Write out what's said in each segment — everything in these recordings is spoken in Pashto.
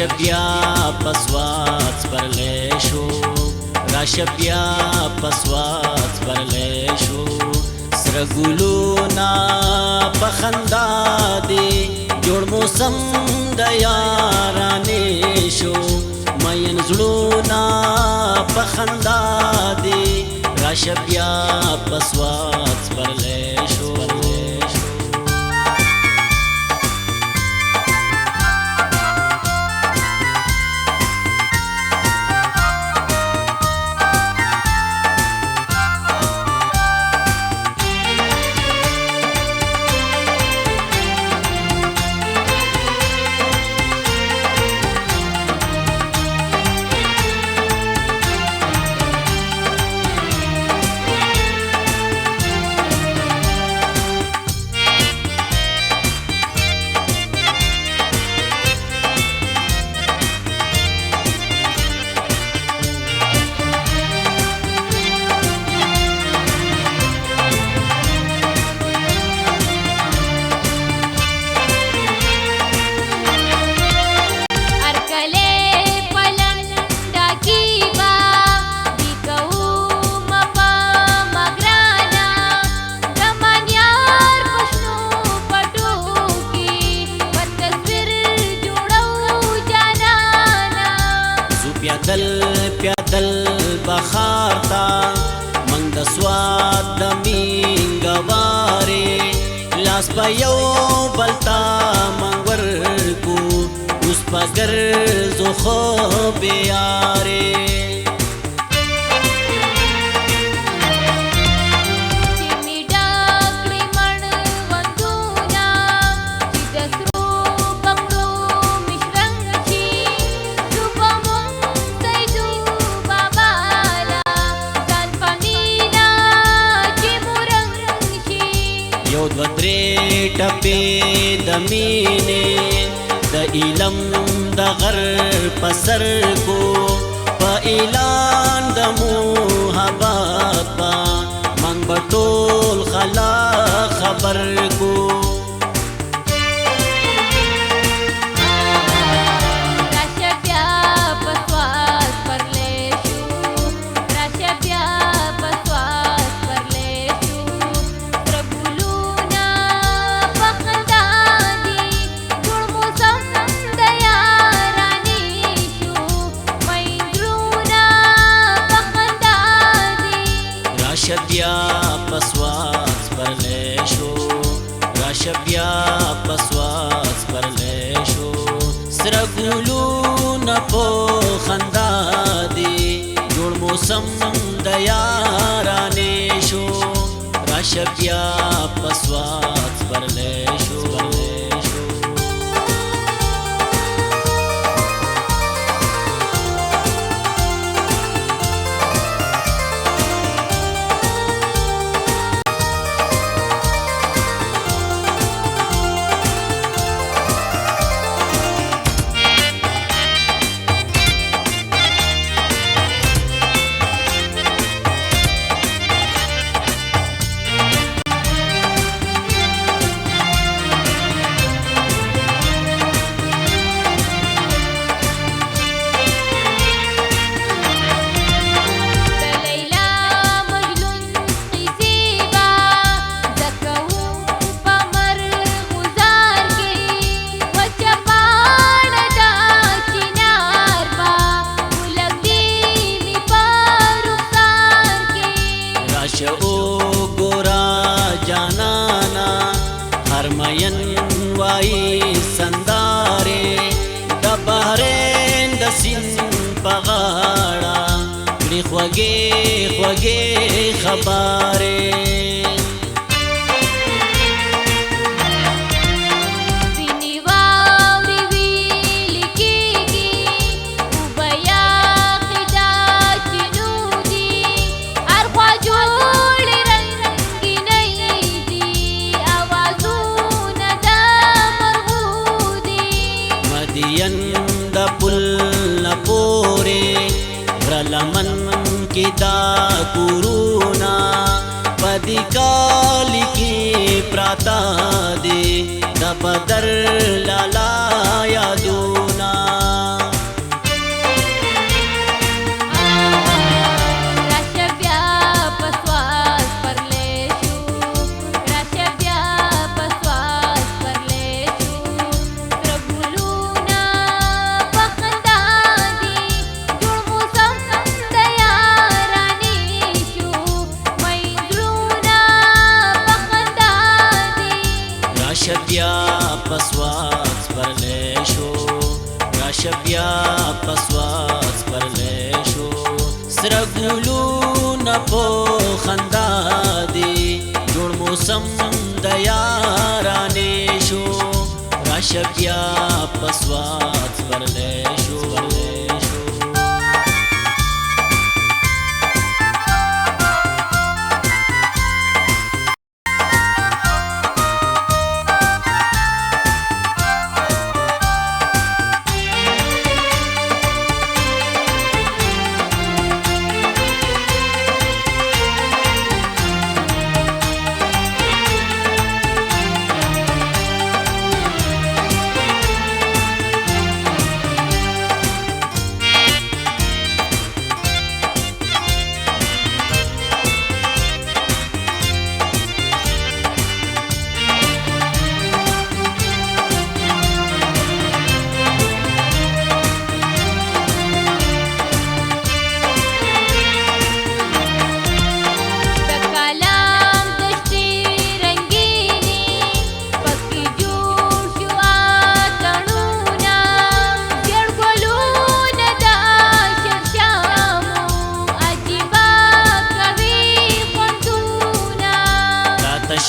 راشبیا پسوات پرلیشو راشبیا پسوات پرلیشو سرګلونا پخندا دی جوړ موسم د یارانې شو مین زړونا پخندا دی راشبیا پسوات پرلیشو پیادل بخار تا منگ د سواد د مینګوارې لاس په یو بلتا منگ ورکو اوس په ګرځو خو بیارې ودرې ټپې د مینې د علم د غر په سر کو په اعلان د محبت با من به ټول خلک خبر کو راشبیا پسوات پرلیشو راشبیا پسوات پرلیشو سرګلونا په خندا دی جوړ موسم د یارانې شو راشبیا پسوات پرلیشو وای سندارې د بحرین د سیند په غاړه کړي خوږې خوږې خبرې د پل پورې غرلمن کې دا کورونا پدې کال کې پراتا دي د بدر لالا یادونا سره ګلونه په خندا دي جوړ موسم د یارانې شو راشه بیا په سوات سپرلی شو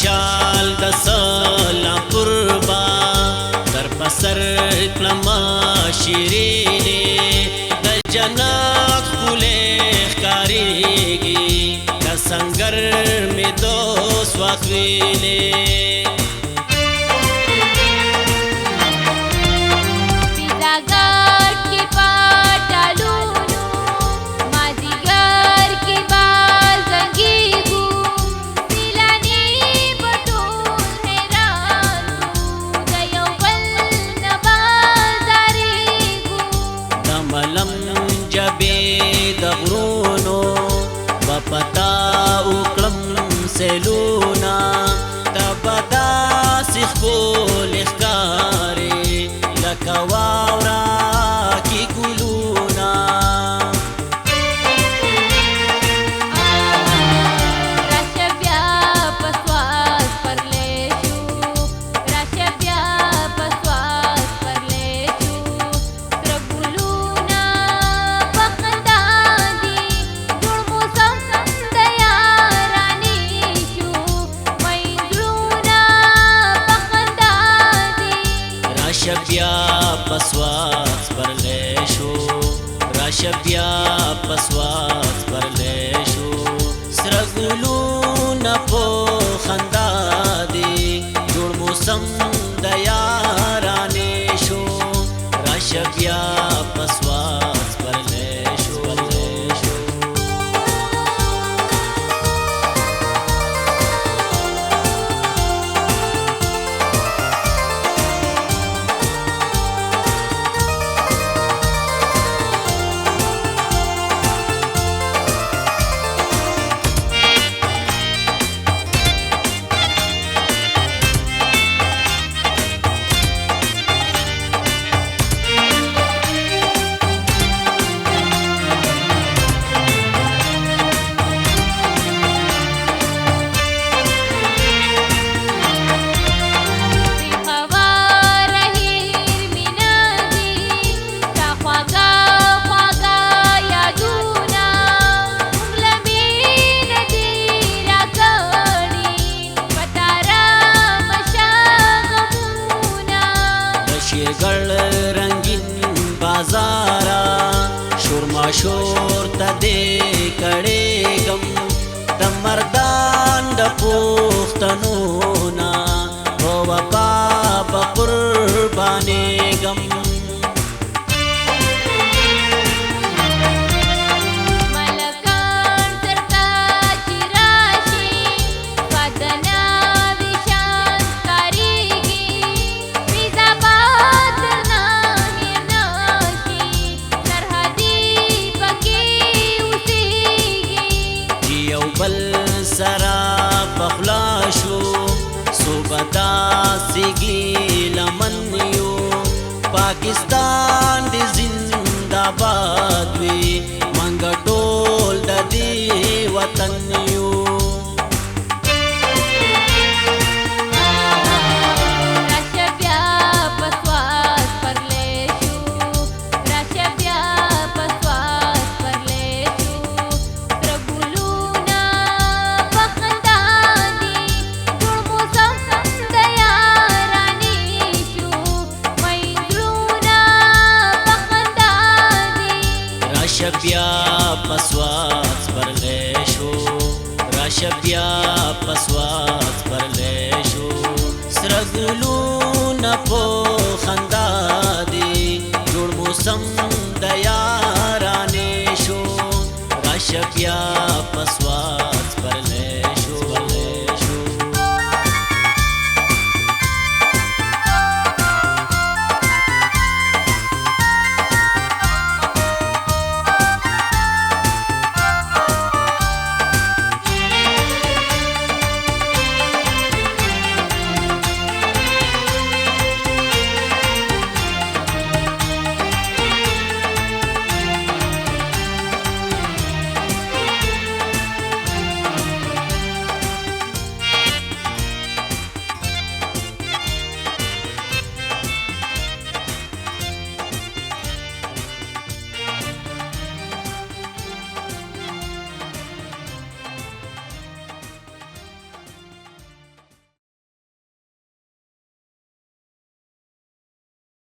شال د سلام قربا در پسر کلمه شیرینې د جنت ښکلې ښکارېږي که سنګر مې د سوات وینې پتا وکړم سیلونا د بدا سیخ کول ښکارې لکه واوره کې ګلونا راشه بیا په سوات سپرلی شو راشه بیا په سوات سپرلی شو سره ګلونه په خندا دي جوړ موسم راشه بیا په سوات سپرلی شو راشه بیا په سوات سپرلی شو سره ګلونه په خندا دي جوړ موسم د یارانې شو راشه بیا په سوات سپرلی شو بازارا شور ماشور ته دې کړېږم د مردان د پښتنو نه په وفا به قربانېږم سرا پخلا شو صوبتا سیگی لمن یو پاکستان دی زندہ باد وی منگ ټول د دې وطن یو بیا پسواز پرلی شو راشه بیا پسواز پرلی شو سره ګلونه په خندا دي جوړ موسم د یارانې شو راشه بیا پسواز